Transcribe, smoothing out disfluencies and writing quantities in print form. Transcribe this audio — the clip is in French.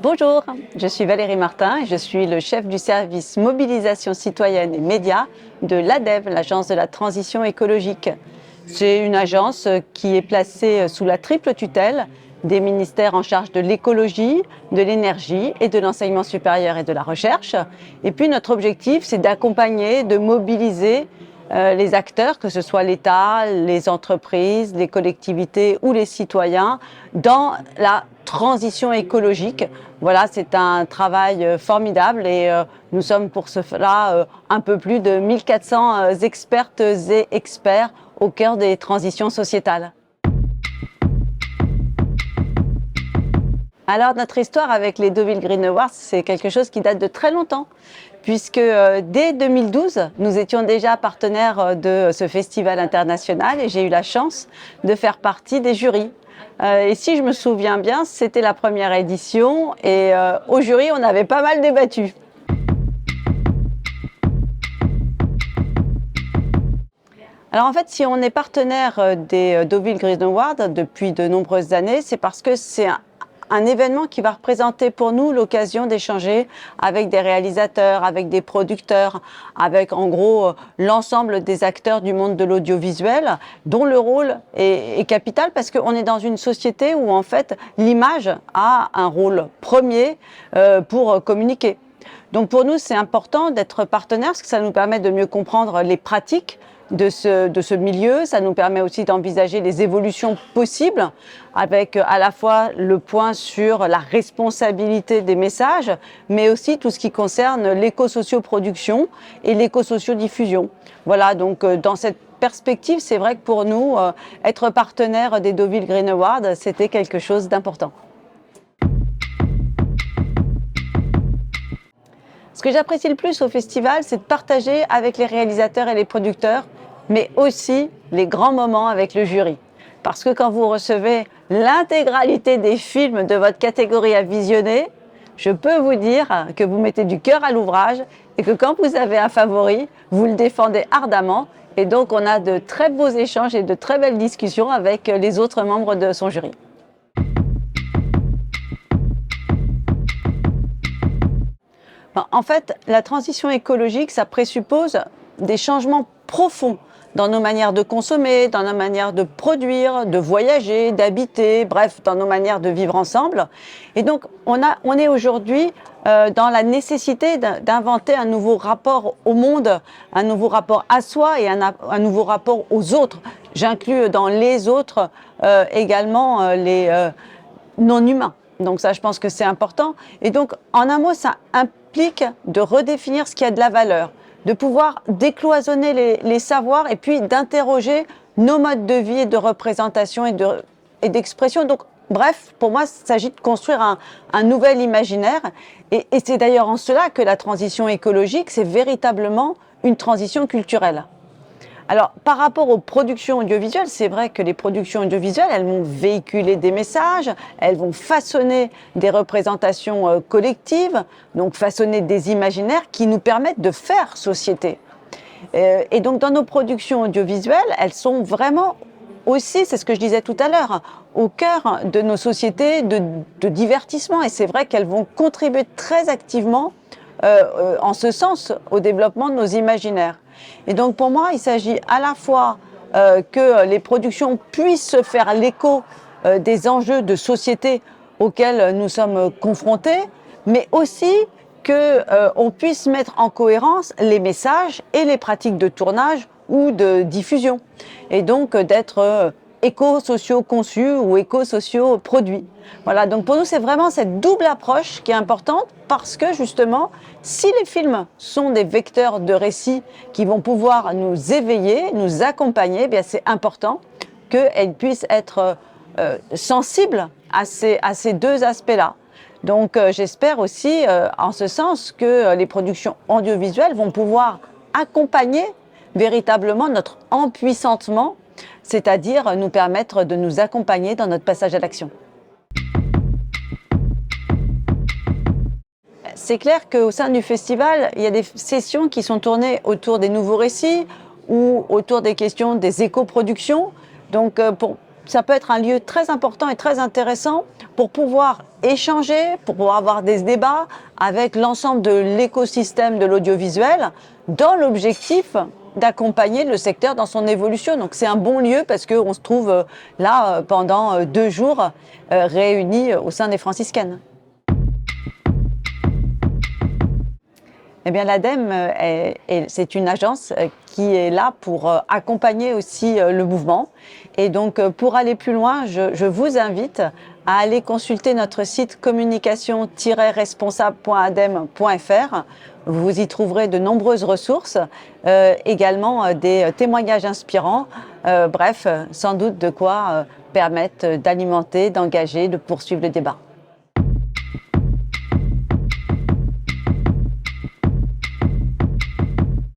Bonjour, je suis Valérie Martin et je suis le chef du service mobilisation citoyenne et médias de l'ADEV, l'Agence de la transition écologique. C'est une agence qui est placée sous la triple tutelle des ministères en charge de l'écologie, de l'énergie et de l'enseignement supérieur et de la recherche. Et puis notre objectif, c'est d'accompagner, de mobiliser les acteurs, que ce soit l'État, les entreprises, les collectivités ou les citoyens, dans la transition écologique. Voilà, c'est un travail formidable et nous sommes pour cela un peu plus de 1400 expertes et experts au cœur des transitions sociétales. Alors notre histoire avec les Deauville Green Awards, c'est quelque chose qui date de très longtemps, puisque dès 2012, nous étions déjà partenaires de ce festival international et j'ai eu la chance de faire partie des jurys. Et si je me souviens bien, c'était la première édition et au jury, on avait pas mal débattu. Alors en fait, si on est partenaire des Deauville Green Awards depuis de nombreuses années, c'est parce que c'est un événement qui va représenter pour nous l'occasion d'échanger avec des réalisateurs, avec des producteurs, avec en gros l'ensemble des acteurs du monde de l'audiovisuel, dont le rôle est capital parce qu'on est dans une société où en fait l'image a un rôle premier pour communiquer. Donc pour nous, c'est important d'être partenaire parce que ça nous permet de mieux comprendre les pratiques de ce milieu. Ça nous permet aussi d'envisager les évolutions possibles avec à la fois le point sur la responsabilité des messages, mais aussi tout ce qui concerne l'éco-socio-production et l'éco-socio-diffusion. Voilà, donc dans cette perspective, c'est vrai que pour nous, être partenaire des Deauville Green Awards, c'était quelque chose d'important. Ce que j'apprécie le plus au festival, c'est de partager avec les réalisateurs et les producteurs, mais aussi les grands moments avec le jury. Parce que quand vous recevez l'intégralité des films de votre catégorie à visionner, je peux vous dire que vous mettez du cœur à l'ouvrage et que quand vous avez un favori, vous le défendez ardemment. Et donc on a de très beaux échanges et de très belles discussions avec les autres membres de son jury. En fait, la transition écologique, ça présuppose des changements profonds dans nos manières de consommer, dans nos manières de produire, de voyager, d'habiter, bref, dans nos manières de vivre ensemble. Et donc, on est aujourd'hui dans la nécessité d'inventer un nouveau rapport au monde, un nouveau rapport à soi et un nouveau rapport aux autres. J'inclus dans les autres également les non-humains. Donc ça, je pense que c'est important. Et donc, en un mot, ça implique de redéfinir ce qui a de la valeur, de pouvoir décloisonner les savoirs et puis d'interroger nos modes de vie et de représentation et d'expression. Donc, bref, pour moi, il s'agit de construire un nouvel imaginaire. Et c'est d'ailleurs en cela que la transition écologique, c'est véritablement une transition culturelle. Alors, par rapport aux productions audiovisuelles, c'est vrai que les productions audiovisuelles, elles vont véhiculer des messages, elles vont façonner des représentations collectives, donc façonner des imaginaires qui nous permettent de faire société. Et donc, dans nos productions audiovisuelles, elles sont vraiment aussi, c'est ce que je disais tout à l'heure, au cœur de nos sociétés de divertissement. Et c'est vrai qu'elles vont contribuer très activement en ce sens au développement de nos imaginaires. Et donc pour moi, il s'agit à la fois que les productions puissent se faire l'écho des enjeux de société auxquels nous sommes confrontés, mais aussi qu'on puisse mettre en cohérence les messages et les pratiques de tournage ou de diffusion. Et donc d'être éco-socio-conçu ou éco-socio-produit. Voilà, donc pour nous, c'est vraiment cette double approche qui est importante parce que justement, si les films sont des vecteurs de récits qui vont pouvoir nous éveiller, nous accompagner, eh bien c'est important qu'elles puissent être sensibles à ces deux aspects-là. Donc j'espère aussi en ce sens que les productions audiovisuelles vont pouvoir accompagner véritablement notre empuissantement, c'est-à-dire nous permettre de nous accompagner dans notre passage à l'action. C'est clair qu'au sein du festival, il y a des sessions qui sont tournées autour des nouveaux récits ou autour des questions des éco-productions. Donc ça peut être un lieu très important et très intéressant pour pouvoir échanger, pour pouvoir avoir des débats avec l'ensemble de l'écosystème de l'audiovisuel dans l'objectif d'accompagner le secteur dans son évolution. Donc c'est un bon lieu parce qu'on se trouve là pendant 2 jours réunis au sein des franciscaines. Eh bien, l'ADEME, c'est une agence qui est là pour accompagner aussi le mouvement. Et donc, pour aller plus loin, je vous invite à aller consulter notre site communication-responsable.adem.fr. Vous y trouverez de nombreuses ressources, également des témoignages inspirants, bref, sans doute de quoi permettre d'alimenter, d'engager, de poursuivre le débat.